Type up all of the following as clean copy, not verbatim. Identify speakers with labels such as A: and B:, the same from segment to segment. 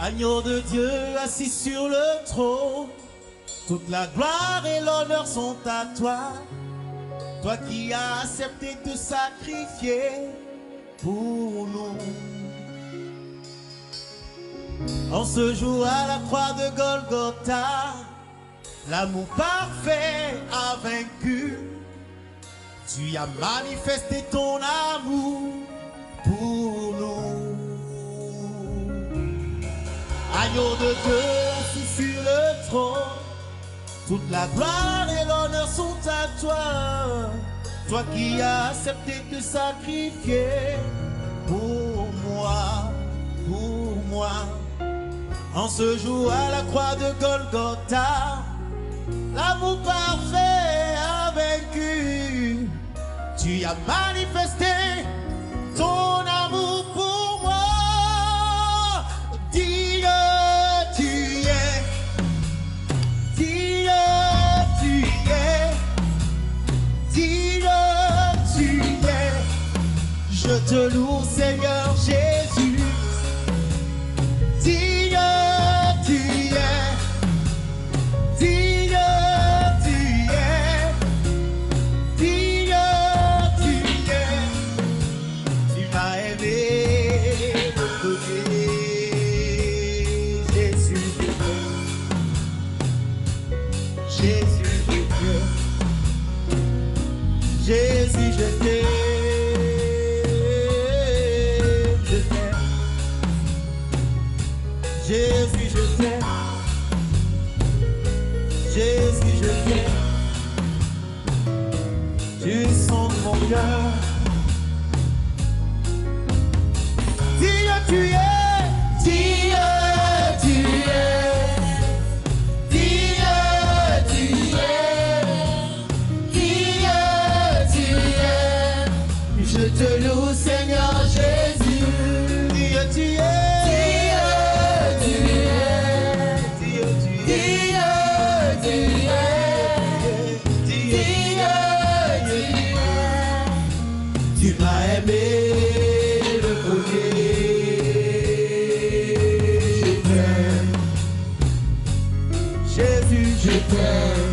A: Agneau de Dieu assis sur le trône, toute la gloire et l'honneur sont à toi. Toi qui as accepté de sacrifier pour nous. En ce jour à la croix de Golgotha, l'amour parfait a vaincu. Tu as manifesté ton amour pour nous. Agneau de Dieu assis sur le trône, toute la gloire et l'honneur sont à toi. Toi qui as accepté de sacrifier pour moi, pour moi. En ce jour à la croix de Golgotha, l'amour parfait a vaincu. Tu as manifesté ton amour pour moi. Dieu, tu es. Dieu, tu es. Dieu, tu es. Je te loue, Seigneur Jésus. Dieu, tu es. Dieu, tu es. Dieu, tu es. Tu m'as aimé le premier. Jésus, je t'aime. Jésus, je t'aime. Jésus, je t'aime. Je t'aime. Jésus, je t'aime. Jésus, je t'aime. Tu sondes mon cœur. Dieu, tu es. Dieu, tu es. Dieu, tu es. Dieu, tu es. Je te loue, Seigneur Jésus. Dieu, tu es. Tu m'as aimé le premier. Je t'aime. Jésus, je t'aime.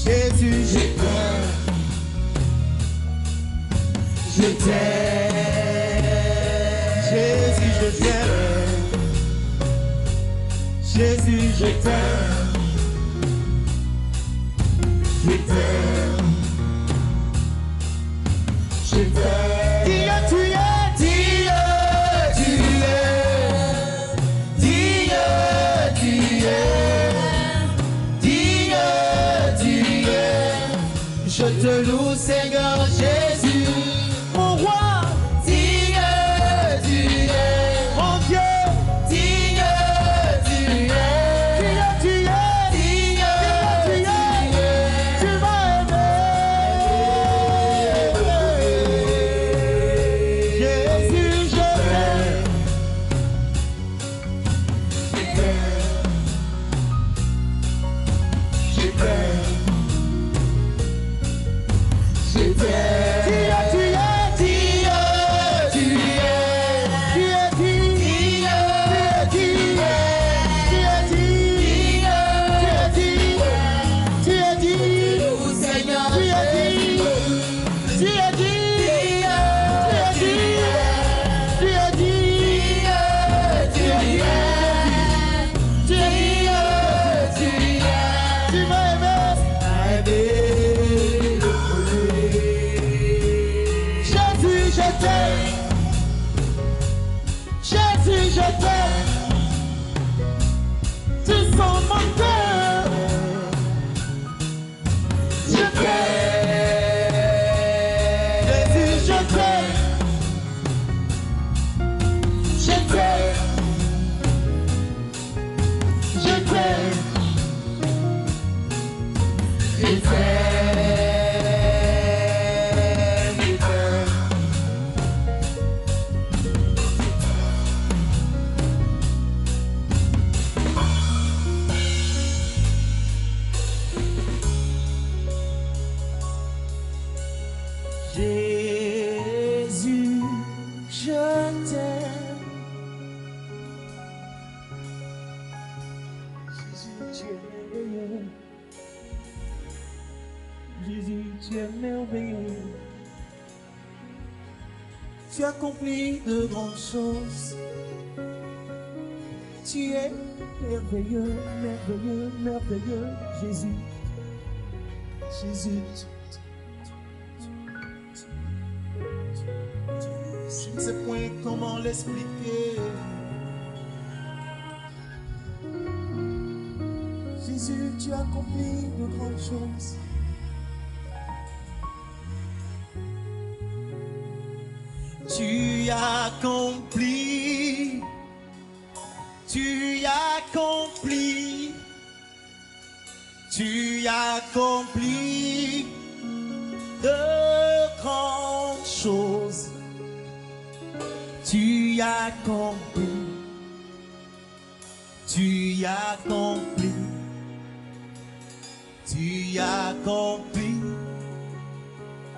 A: Jésus, je t'aime. Je t'aime. Jésus, je t'aime. Jésus, je t'aime. Je t'aime. Je t'aime. Dieu, tu es. Dieu, tu es. Dieu, tu es. Dieu, tu es. Je te loue, Seigneur Jésus. Mon roi. Dieu, tu es. Mon Dieu. Dieu, tu es. Dieu, tu es. Dieu, tu es. Tu m'as aimé. Jésus, je t'aime. Je t'aime. Je t'aime. Dieu, tu es. Dieu, tu es. Dieu, tu es. Dieu, tu es. Tu es dit. Seigneur, tu es dit. Tu es dit. Tu es dit. Tu es dit. Tu es dit. Tu m'as aimé. Le premier. Jésus, je t'aime. Jésus, je t'aime. Tu sens mon cœur. Je t'aime. Jésus, je t'aime. Je t'aime. Je t'aime. Je t'aime. Je t'aime. Jésus, je t'aime. tu accomplis de grandes choses. Tu es merveilleux, merveilleux, merveilleux, Jésus. Jésus, je ne sais point comment l'expliquer. Jésus, tu accomplis de grandes choses. Tu accomplis, tu accomplis, tu accomplis de grandes choses. Tu accomplis, tu accomplis, tu accomplis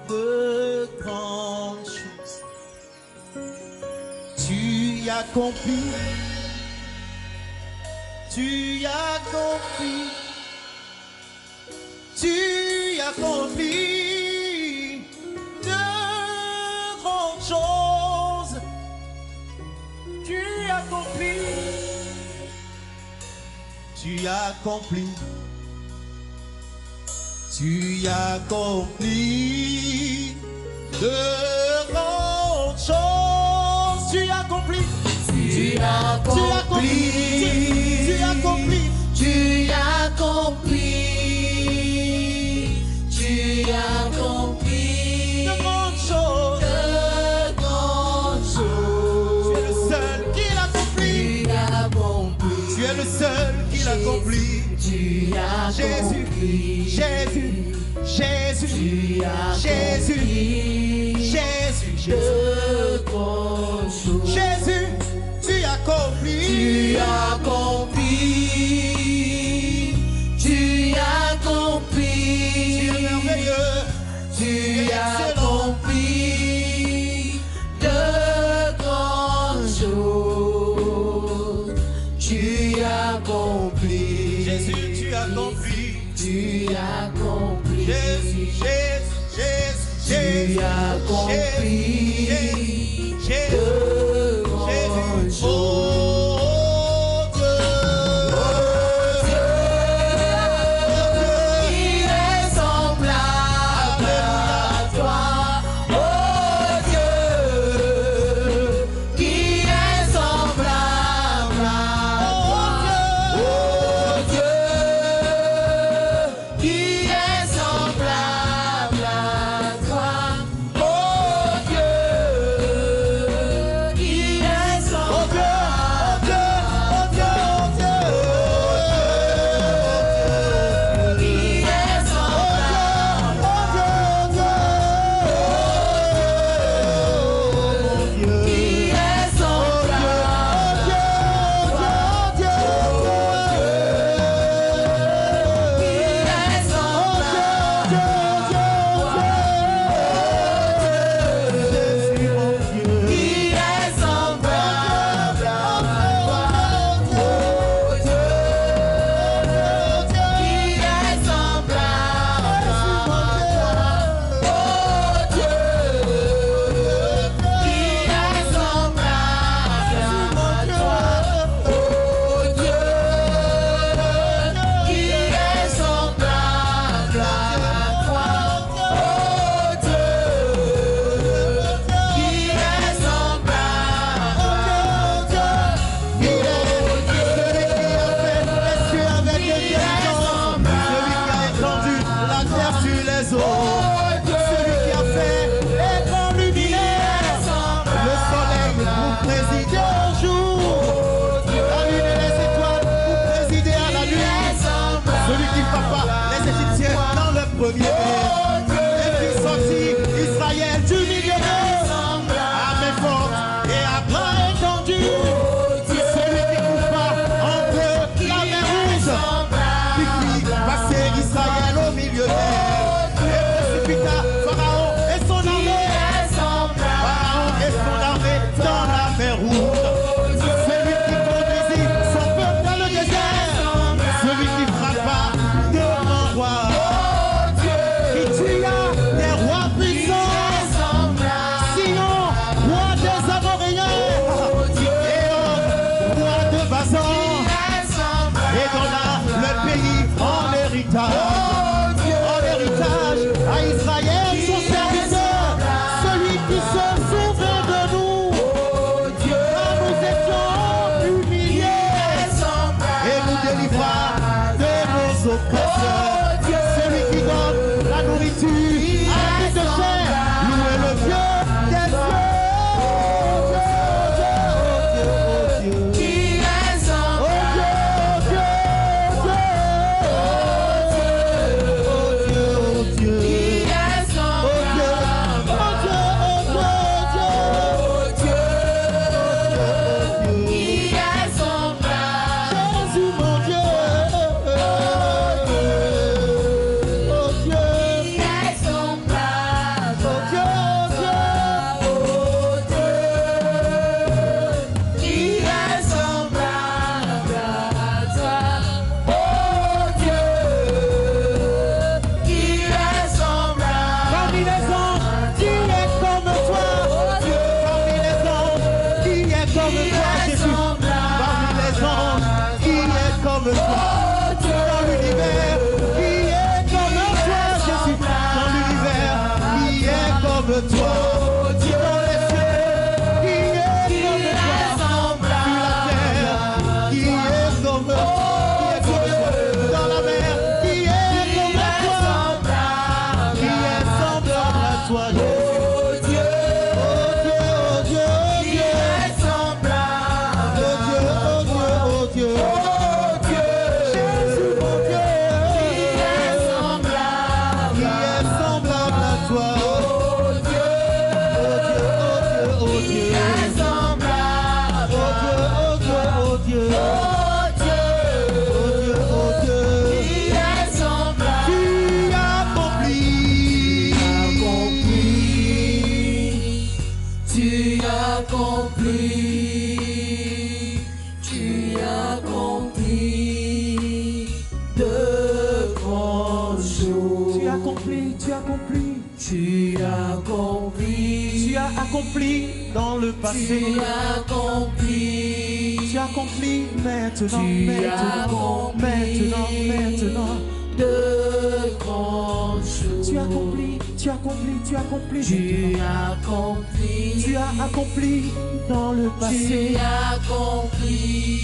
A: de grandes choses. Tu accomplis, tu accomplis, tu accomplis de grandes choses. Tu accomplis, tu accomplis, tu accomplis de grandes choses. Tu accomplis, tu accomplis, tu accomplis, tu accomplis, tu accomplis de grandes choses, de grandes choses. Tu es le seul qui l'accomplit, tu es le seul qui l'accomplit. Jésus, Jésus, Jésus, Jésus, Jésus, Jésus, tu accomplis, tu accomplis, tu es merveilleux, tu accomplis de grandes choses, tu accomplis, Jésus, tu accomplis, tu accomplis, Jésus, Jésus, Jésus, Jésus, tu accomplis, Jésus, Jésus, oh Dieu, qui est semblable à toi, oh Dieu, qui est semblable à toi, oh Dieu, qui est semblable à toi, oh Dieu, comme toi. Dieu dans les cieux, qui est comme toi. Sur la terre, qui est comme toi. Dans la mer, qui est comme toi. Qui est semblable à toi, Jésus. Tu as accompli dans le passé. Tu as accompli maintenant, maintenant. De grandes choses. Tu as accompli. Tu as accompli dans le passé.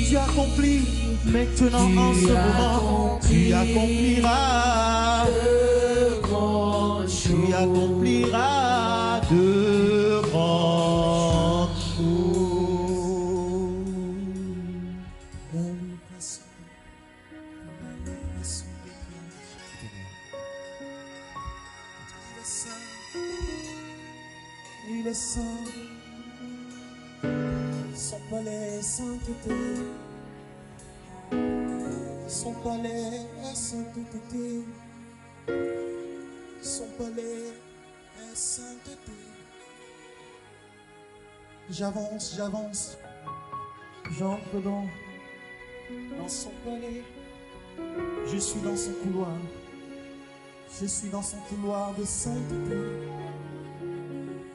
A: Tu as accompli maintenant en ce moment. Tu accompliras. Tu accompliras de grandes choses. Il est saint, son palais est sainteté, son palais est sainteté. Son palais est sainteté. J'avance, j'entre dans son palais. Je suis dans son couloir. Je suis dans son couloir de sainteté.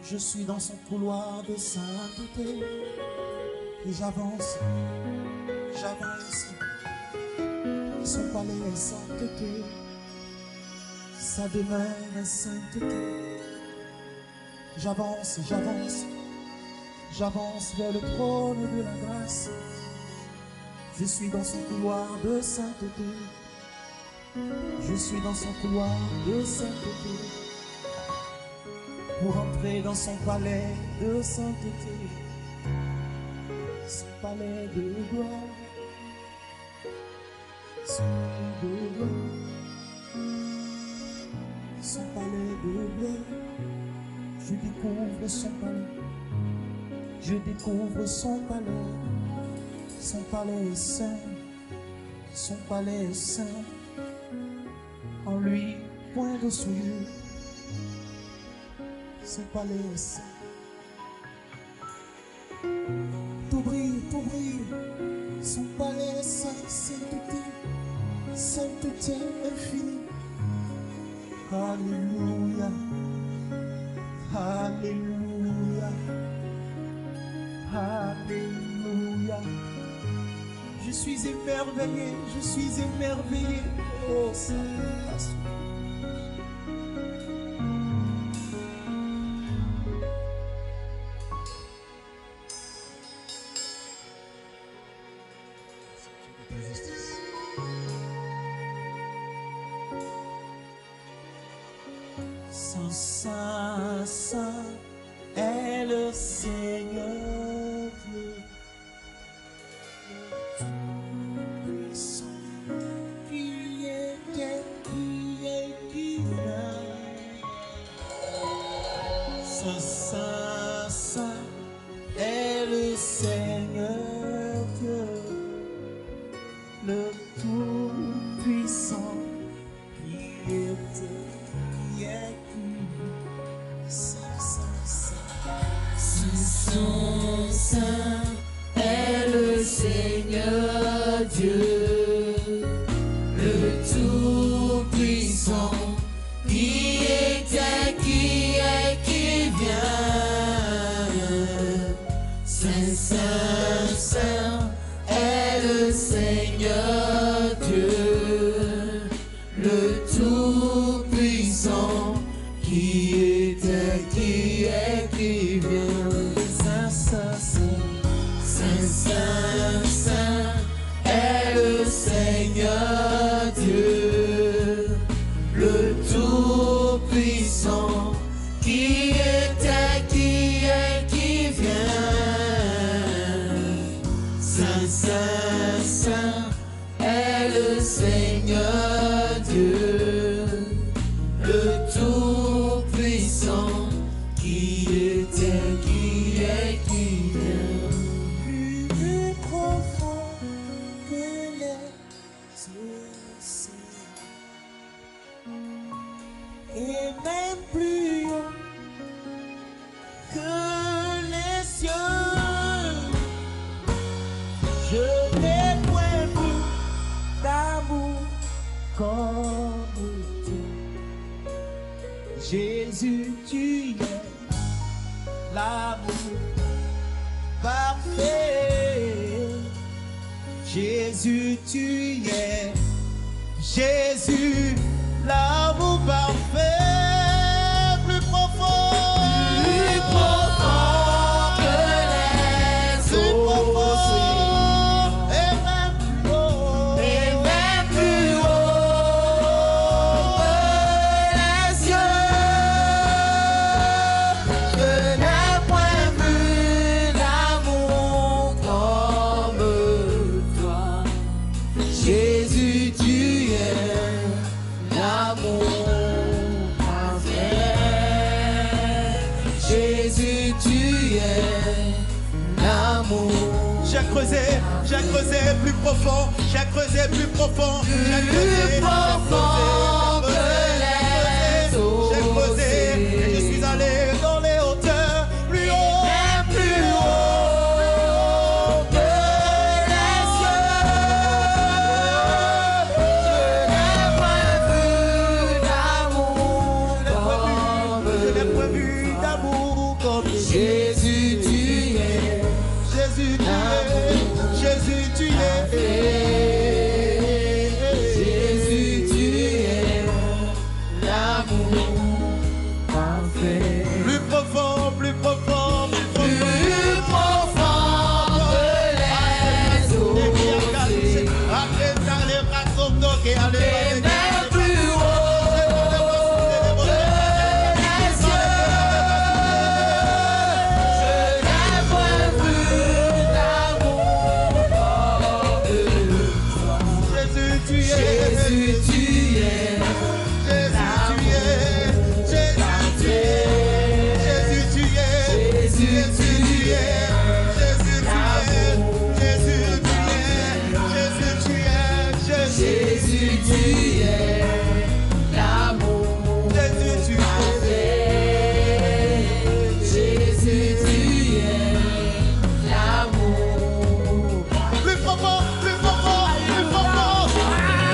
A: Je suis dans son couloir de sainteté. Et j'avance. Son palais est sainteté. Sa demeure est sainteté. J'avance vers le trône de la grâce. Je suis dans son couloir de sainteté. Je suis dans son couloir de sainteté. Pour entrer dans son palais de sainteté. Son palais de gloire. Son palais de gloire. Son palais de gloire, je découvre son palais, je découvre son palais. Son palais est saint, son palais est saint. En lui, point de souillure. Son palais est saint. Tout brille, son palais est saint, sainteté, sainteté infinie. Alléluia, alléluia, alléluia. Je suis émerveillé, oh Saint-Esprit. Saint, saint est le Seigneur Dieu, puissant, qui était, qui vient. Saint, saint est le Seigneur Dieu, le Tout-Puissant, qui était, qui est, Saint est le Seigneur Dieu, le Tout-Puissant, qui était, qui est, qui vient. Saint, Saint, Saint est le Seigneur Dieu, le Tout-Puissant, qui était, qui qui était, qui est, qui vient. Plus profond que les océans, et même plus haut que les cieux. Je n'ai point vu d'amour comme toi. Jésus, tu es l'amour parfait. Jésus, tu es. Jésus, l'amour parfait. Plus profond. Plus profond que les océans. Et même plus haut. Et même plus haut que les cieux. Je n'ai point vu l'amour comme toi. Jésus, tu es l'amour parfait. Jésus, tu es l'amour. J'ai creusé plus profond, j'ai creusé plus profond, j'ai creusé plus profond que les océans. J'ai creusé et je suis allé dans les hauteurs, plus haut, même plus haut que les cieux. Je n'ai point vu d'amour comme je n'ai point vu d'amour comme Jésus, tu es. Jésus, tu es. Jésus, tu es. Jésus, tu es l'amour parfait. Plus profond, plus profond, plus profond. Plus profond que les océans. Et même plus haut que les cieux. Je n'ai point vu d'amour comme toi. Jésus, tu es. Jésus, tu es. Jésus, tu es. Jésus, tu es. Jésus, tu es. Jésus, tu es. Jésus, tu es. Jésus, tu es. Jésus, tu es. L'amour. Jésus, tu es. Jésus, tu es. L'amour. Plus profond, plus profond, plus profond.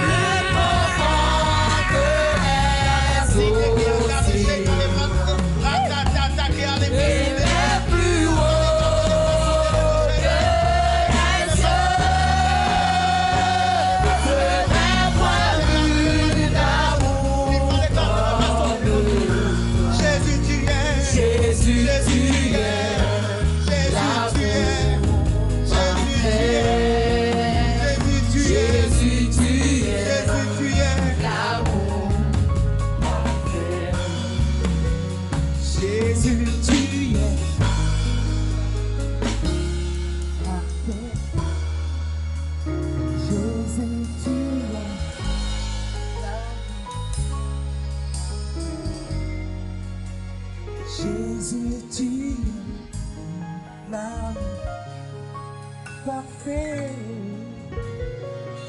A: Plus profond que les océans. Et même plus haut que les cieux. Je n'ai point vu d'amour comme Jésus, tu es. Jésus, tu es. Jésus, tu es. Jésus, tu es. Jésus, tu es. Jésus, tu es. L'amour parfait. Jésus, tu es. Parfait. Jésus, tu es. Jésus, tu es l'amour parfait.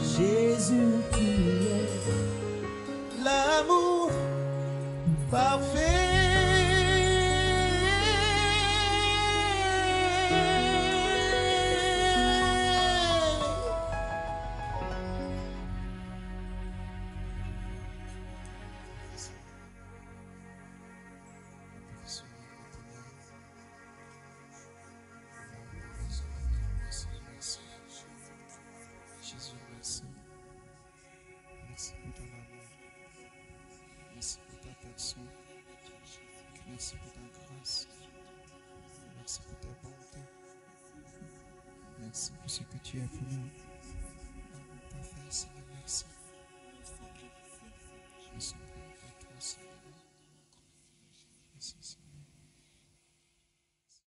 A: Jésus, tu es l'amour parfait. Jésus, merci. Merci pour ton amour. Merci pour ta personne. Merci pour ta grâce. Merci pour ta bonté. Merci pour ce que tu as pour nous.